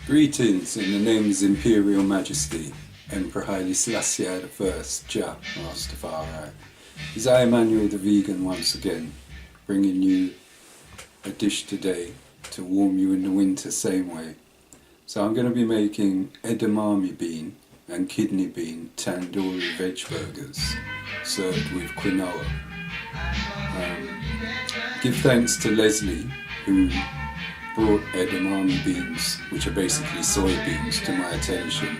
Greetings in the name of His Imperial Majesty, Emperor Haile Selassie I, Jah Rastafarian. Is I, Emmanuel the Vegan, once again, bringing you a dish today to warm you in the winter same way. So I'm going to be making edamame bean and kidney bean tandoori veg burgers served with quinoa. Give thanks to Leslie who brought edamame beans, which are basically soybeans, to my attention.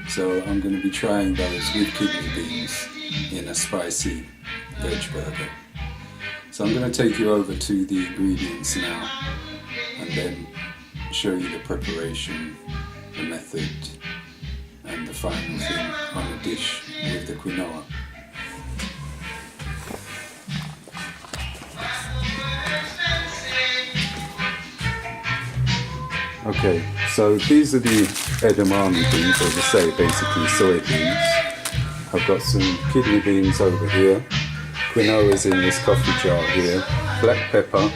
So I'm going to be trying those with kidney beans in a spicy veg burger. So I'm going to take you over to the ingredients now and then show you the preparation, the method and the final thing on the dish with the quinoa. Okay, so these are the edamame beans, as I say, basically soybeans. I've got some kidney beans over here, quinoa is in this coffee jar here, black pepper,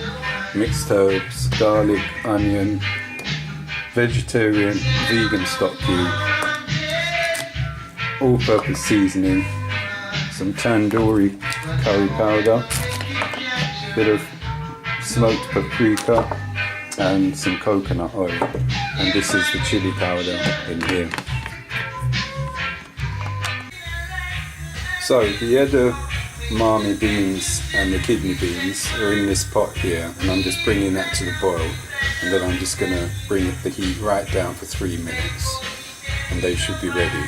mixed herbs, garlic, onion, vegetarian, vegan stock cube, all-purpose seasoning, some tandoori curry powder, bit of smoked paprika, and some coconut oil, and this is the chili powder in here. So the edamame beans and the kidney beans are in this pot here, and I'm just bringing that to the boil, and then I'm just going to bring the heat right down for 3 minutes and they should be ready.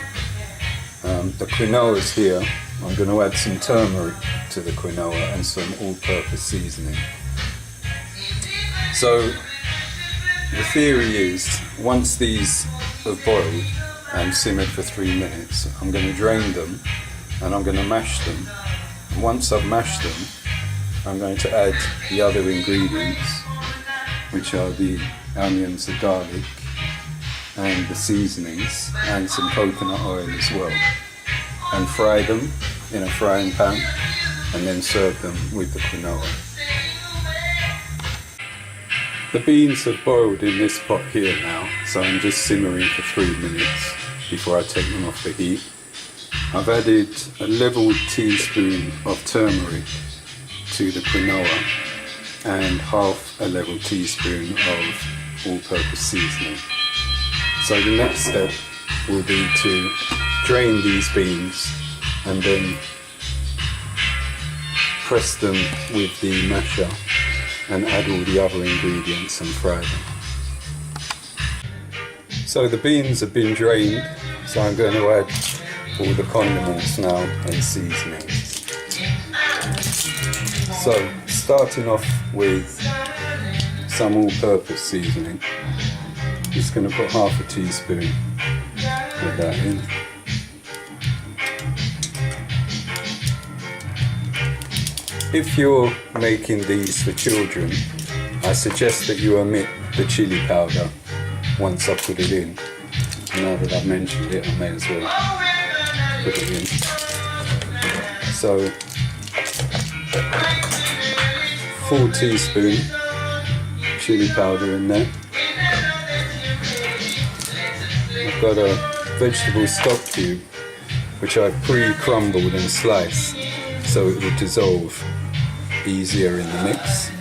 The quinoa is here. I'm going to add some turmeric to the quinoa and some all-purpose seasoning. So the theory is, once these have boiled and simmered for 3 minutes, I'm going to drain them and I'm going to mash them. And once I've mashed them, I'm going to add the other ingredients, which are the onions, the garlic, and the seasonings, and some coconut oil as well, and fry them in a frying pan, and then serve them with the quinoa. The beans have boiled in this pot here now, so I'm just simmering for 3 minutes before I take them off the heat. I've added a level teaspoon of turmeric to the quinoa and half a level teaspoon of all-purpose seasoning. So the next step will be to drain these beans and then press them with the masher and add all the other ingredients and fry them. So the beans have been drained, so I'm going to add all the condiments now and seasonings. So starting off with some all-purpose seasoning, just going to put half a teaspoon of that in. If you're making these for children, I suggest that you omit the chili powder once I put it in. Now that I've mentioned it, I may as well put it in. So, full teaspoon chili powder in there. I've got a vegetable stock cube, which I've pre-crumbled and sliced so it would dissolve easier in the mix.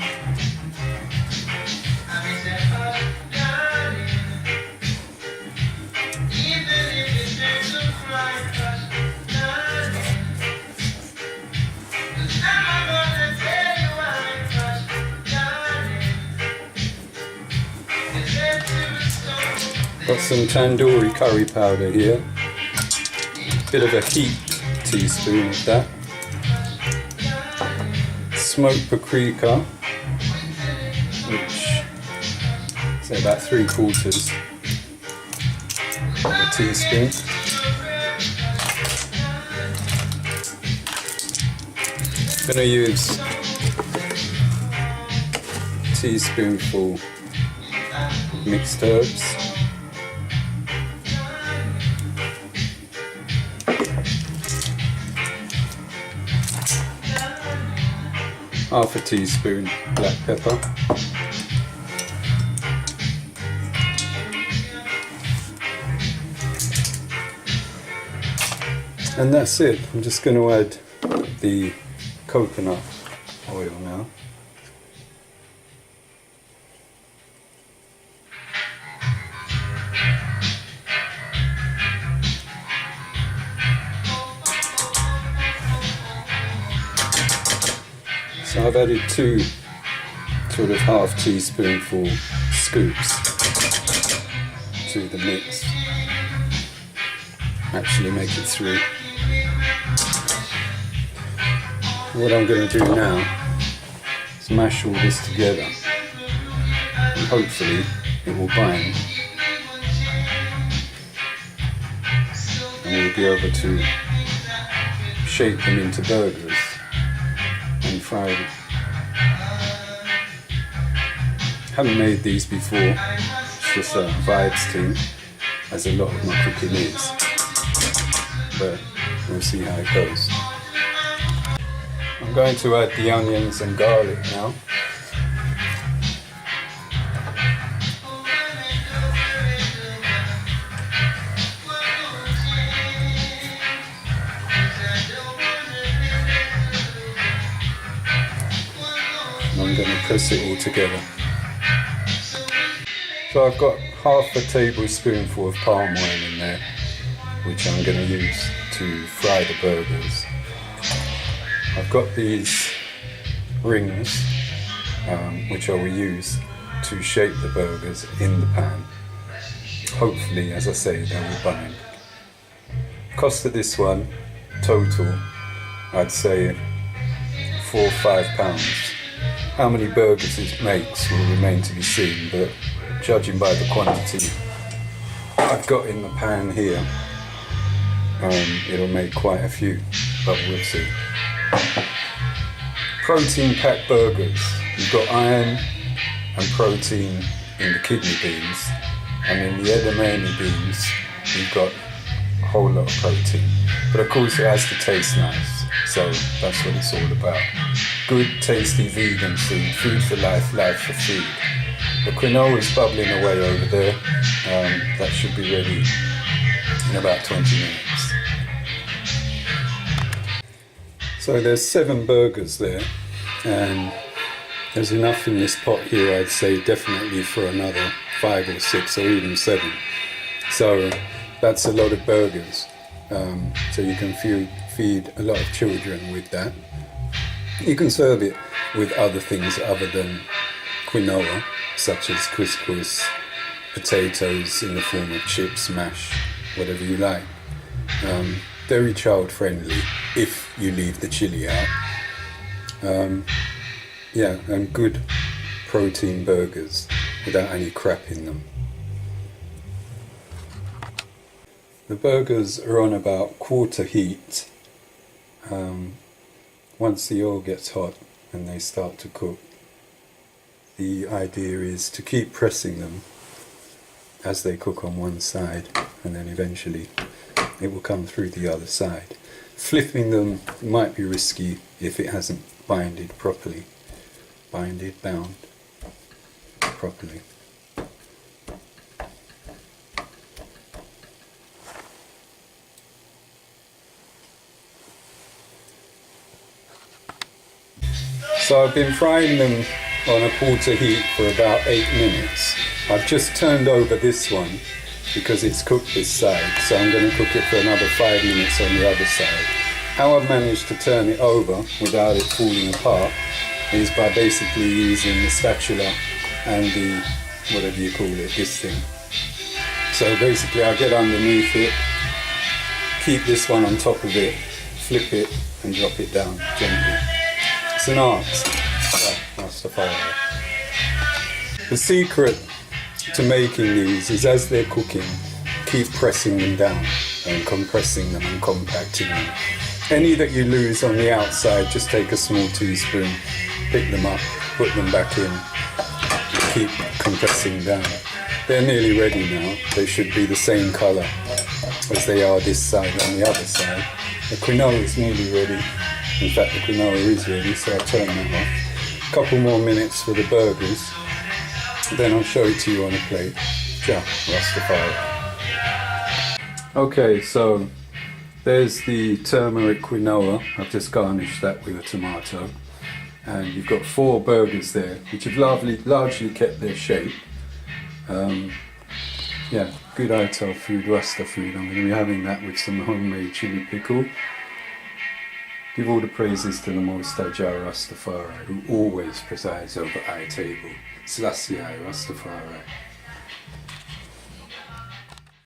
Got some tandoori curry powder here, bit of a heaped teaspoon of that. Smoked paprika, which is about 3/4 of a teaspoon. I'm going to use a teaspoonful mixed herbs. Half a teaspoon black pepper, And that's it. I'm just going to add the coconut oil now. So I've added 2 sort of half teaspoonful scoops to the mix. Actually make it 3. What I'm going to do now is mash all this together, and hopefully it will bind, and we'll be able to shape them into burgers and fry them. Haven't made these before, it's just a vibes thing, as a lot of my cooking is, but we'll see how it goes. I'm going to add the onions and garlic now. And I'm going to press it all together. So I've got half a tablespoonful of palm oil in there, which I'm going to use to fry the burgers. I've got these rings, which I will use to shape the burgers in the pan. Hopefully, as I say, they will bind. Cost of this one, total, I'd say £4 or £5. How many burgers it makes will remain to be seen, but judging by the quantity I've got in the pan here, it'll make quite a few, but we'll see. Protein packed burgers. You've got iron and protein in the kidney beans, and in the edamame beans you've got a whole lot of protein. But of course it has to taste nice, so that's what it's all about. Good, tasty vegan food, food for life, life for food. The quinoa is bubbling away over there. That should be ready in about 20 minutes. So there's 7 burgers there, and there's enough in this pot here, I'd say, definitely for another 5 or 6 or even 7. So that's a lot of burgers. So you can feed a lot of children with that. You can serve it with other things other than quinoa, such as couscous, potatoes in the form of chips, mash, whatever you like. Very child friendly if you leave the chili out. Yeah, and good protein burgers without any crap in them. The burgers are on about quarter heat. Once the oil gets hot and they start to cook, the idea is to keep pressing them as they cook on one side, and then eventually it will come through the other side. Flipping them might be risky if it hasn't bound properly. Bound properly. So I've been frying them on a quarter heat for about 8 minutes. I've just turned over this one because it's cooked this side, so I'm going to cook it for another 5 minutes on the other side. How I've managed to turn it over without it falling apart is by basically using the spatula and the, whatever you call it, this thing. So basically I get underneath it, keep this one on top of it, flip it and drop it down gently. It's an art, Rastafarian. The secret to making these is, as they're cooking, keep pressing them down and compressing them and compacting them. Any that you lose on the outside, just take a small teaspoon, pick them up, put them back in, and keep compressing down. They're nearly ready now. They should be the same colour as they are this side and the other side. The quinoa is nearly ready. In fact, the quinoa is ready, so I'll turn that off. A couple more minutes for the burgers, then I'll show it to you on a plate. Ja, Rastafari. Okay, so There's the turmeric quinoa. I've just garnished that with a tomato. And you've got 4 burgers there, which have largely kept their shape. Yeah, good hotel food, Rasta food. I'm going to be having that with some homemade chili pickle. Give all the praises to the Most High Jah Rastafari, who always presides over our table. Selassie I Rastafari.